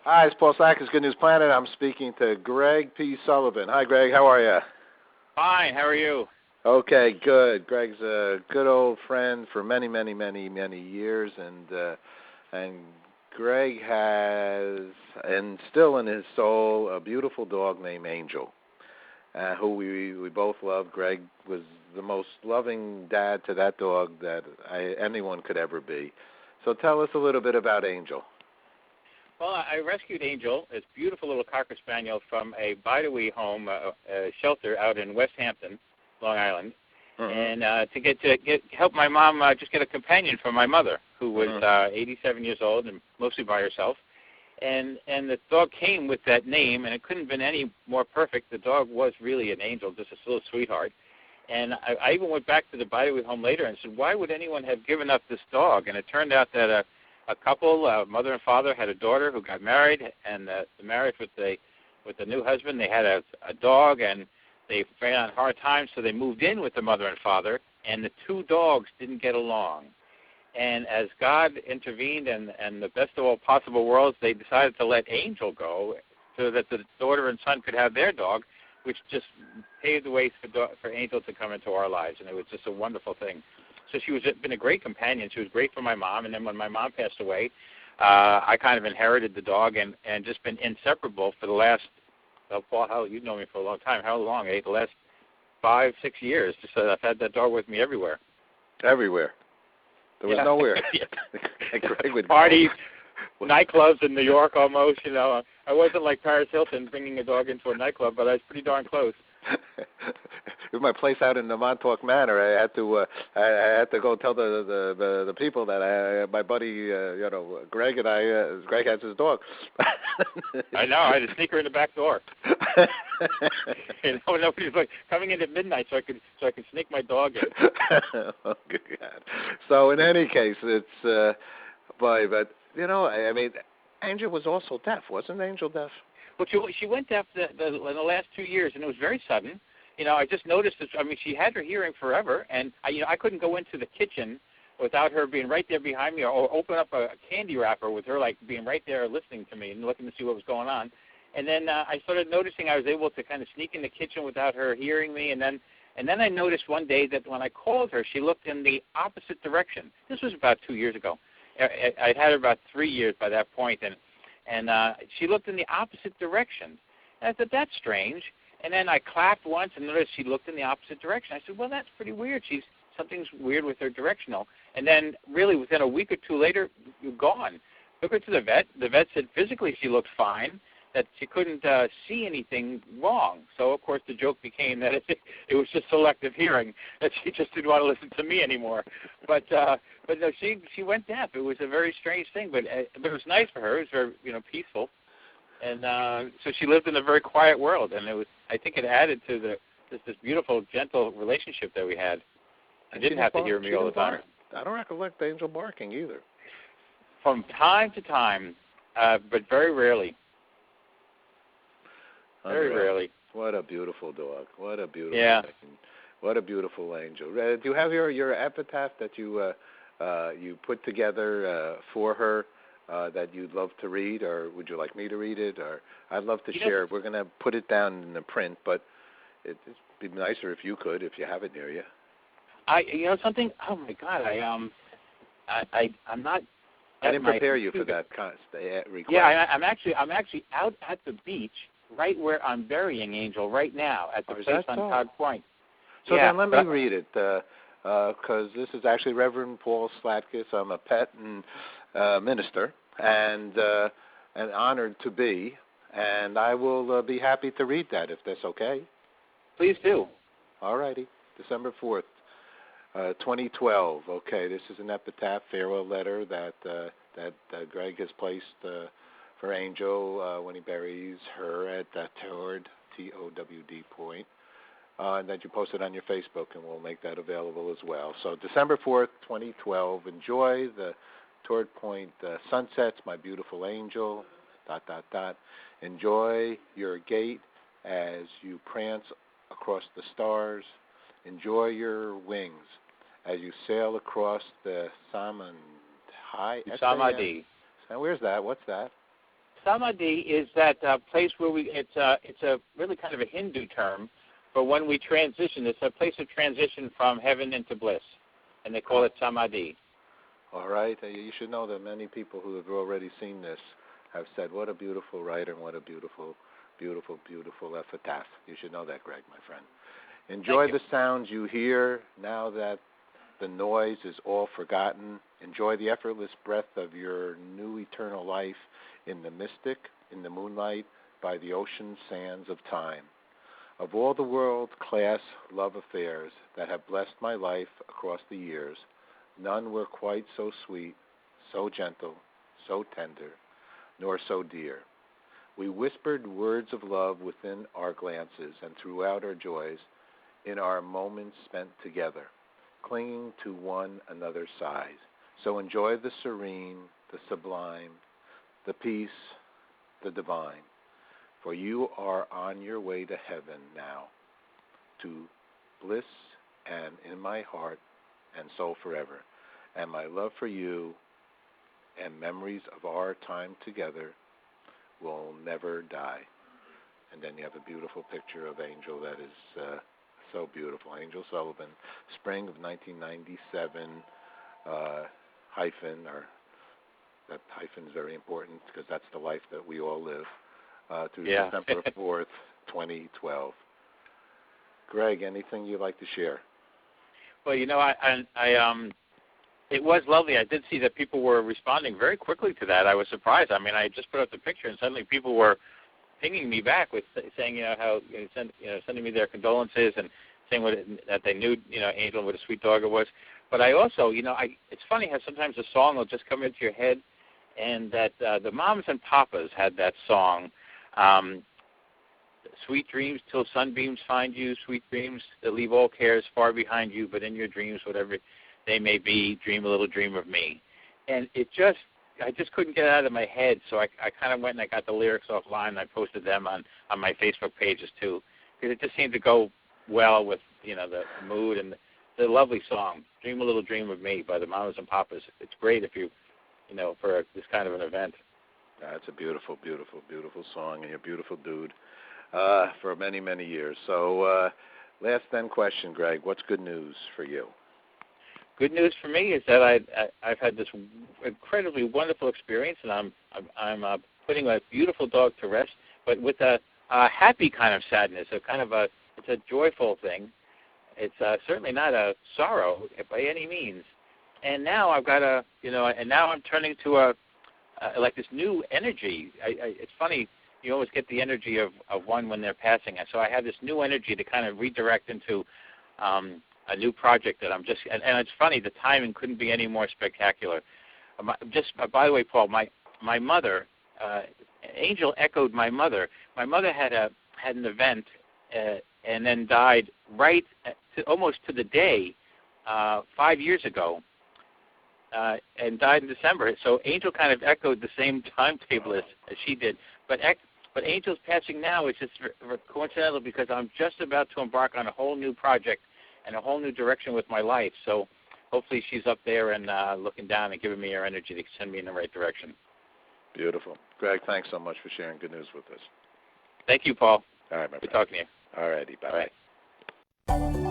Hi, it's Paul Sackers, Good News Planet. I'm speaking to Gregg.p.Sullivan. Hi, Greg. How are you? Fine. How are you? Okay, good. Greg's a good old friend for many years, and Greg has, and still in his soul, a beautiful dog named Angel, who we both love. Greg was the most loving dad to that dog that anyone could ever be. So tell us a little bit about Angel. Well, I rescued Angel, this beautiful little Cocker Spaniel, from a by-the-way home shelter out in West Hampton, Long Island, and to help my mom just get a companion for my mother, who was 87 years old and mostly by herself. And the dog came with that name, and it couldn't have been any more perfect. The dog was really an angel, just a little sweetheart. And I even went back to the by-the-way home later and said, why would anyone have given up this dog? And it turned out that a couple, mother and father, had a daughter who got married, and the marriage with the new husband, they had a dog, and they ran on hard times, so they moved in with the mother and father, and the two dogs didn't get along. And as God intervened and the best of all possible worlds, they decided to let Angel go so that the daughter and son could have their dog, which just paved the way for Angel to come into our lives, and it was just a wonderful thing. So she was been a great companion. She was great for my mom, and then when my mom passed away, I kind of inherited the dog and just been inseparable for the last, Paul, how you've known me for a long time. How long? The last 5-6 years. Just I've had that dog with me everywhere. Everywhere. There was nowhere. Greg would parties, nightclubs in New York almost. You know, I wasn't like Paris Hilton bringing a dog into a nightclub, but I was pretty darn close. With my place out in the Montauk Manor, I had to go tell the people that my buddy, Greg and Greg has his dog. I know. I had to sneak her in the back door. Nobody's like coming in at midnight, so I could sneak my dog in. Oh, good God. So in any case, it's but I mean, Angel was also deaf, wasn't Angel deaf? Well, she went deaf in the last 2 years, and it was very sudden. I just noticed this. I mean, she had her hearing forever, and I couldn't go into the kitchen without her being right there behind me, or open up a candy wrapper with her like being right there listening to me and looking to see what was going on. And then I started noticing I was able to kind of sneak in the kitchen without her hearing me, and then I noticed one day that when I called her, she looked in the opposite direction. This was about 2 years ago. I'd had her about 3 years by that point, and she looked in the opposite direction. And I thought, that's strange. And then I clapped once and noticed she looked in the opposite direction. I said, well, that's pretty weird. Something's weird with her directional. And then really within a week or two later, gone. Took her to the vet. The vet said physically she looked fine, that she couldn't see anything wrong. So, of course, the joke became that it was just selective hearing, that she just didn't want to listen to me anymore. But no, she went deaf. It was a very strange thing, but it was nice for her. It was very peaceful. And so she lived in a very quiet world, and I think it added to this beautiful, gentle relationship that we had. I didn't have to hear me all the time. I don't recollect Angel barking either. From time to time, but very rarely. Very rarely. What a beautiful dog. What a beautiful thing. What a beautiful angel. Do you have your epitaph that you put together for her? That you'd love to read, or would you like me to read it? Or I'd love to share it. We're going to put it down in the print, but it'd be nicer if you could, if you have it near you. Something. Oh my God, I'm not. I didn't prepare you for that request. Yeah, I'm actually out at the beach, right where I'm burying Angel right now at the place on Todd Point. So then let me read it, because this is actually Reverend Paul Slatkus. I'm a pet and minister, and honored to be, and I will be happy to read that if that's okay. Please do. All righty. December 4th, 2012. Okay, this is an epitaph farewell letter that Greg has placed for Angel when he buries her at Toward, TOWD point, and that you posted on your Facebook, and we'll make that available as well. So December 4th, 2012. Enjoy the Toward Point sunsets, my beautiful angel, ... Enjoy your gait as you prance across the stars. Enjoy your wings as you sail across the Samadhi. Samadhi. Now, where's that? What's that? Samadhi is that place where it's a really kind of a Hindu term for when we transition. It's a place of transition from heaven into bliss, and they call it Samadhi. All right. You should know that many people who have already seen this have said, what a beautiful writer and what a beautiful, beautiful, beautiful epitaph. You should know that, Gregg, my friend. Enjoy the sounds you hear now that the noise is all forgotten. Enjoy the effortless breath of your new eternal life in the mystic, in the moonlight, by the ocean sands of time. Of all the world-class love affairs that have blessed my life across the years, none were quite so sweet, so gentle, so tender, nor so dear. We whispered words of love within our glances and throughout our joys in our moments spent together, clinging to one another's sides. So enjoy the serene, the sublime, the peace, the divine, for you are on your way to heaven now, to bliss and in my heart and soul forever. And my love for you and memories of our time together will never die. And then you have a beautiful picture of Angel that is so beautiful. Angel Sullivan, spring of 1997, hyphen, or that hyphen is very important because that's the life that we all live, through December 4th, 2012. Gregg, anything you'd like to share? Well, you know, it was lovely. I did see that people were responding very quickly to that. I was surprised. I mean, I just put up the picture, and suddenly people were pinging me back with saying, you know, how sending me their condolences and saying that they knew, you know, Angel, what a sweet dog it was. But I also, you know, it's funny how sometimes a song will just come into your head, and that the Mamas and Papas had that song, sweet dreams till sunbeams find you, sweet dreams that leave all cares far behind you, but in your dreams, whatever they may be, dream a little dream of me. And I just couldn't get it out of my head, so I kind of went and I got the lyrics offline, and I posted them on my Facebook pages too, because it just seemed to go well with, you know, the mood and the lovely song, Dream a Little Dream of Me by the Mamas and Papas. It's great if you know, for this kind of an event. It's a beautiful, beautiful, beautiful song, and you're a beautiful dude for many, many years. So last then question, Gregg, what's good news for you? Good news for me is that I've had this incredibly wonderful experience, and I'm putting a beautiful dog to rest, but with a happy kind of sadness, it's a joyful thing. It's certainly not a sorrow by any means. And now I've got now I'm turning to like this new energy. It's funny, you always get the energy of one when they're passing, and so I have this new energy to kind of redirect into a new project that I'm just, and it's funny, the timing couldn't be any more spectacular. By the way, Paul, my mother, Angel echoed my mother. My mother had an event and then died almost to the day 5 years ago, and died in December. So Angel kind of echoed the same timetable as she did. But Angel's passing now is just coincidental because I'm just about to embark on a whole new project and a whole new direction with my life. So hopefully she's up there and looking down and giving me her energy to send me in the right direction. Beautiful. Gregg, thanks so much for sharing good news with us. Thank you, Paul. All right, my friend. Good talking to you. All righty. Bye-bye. All right.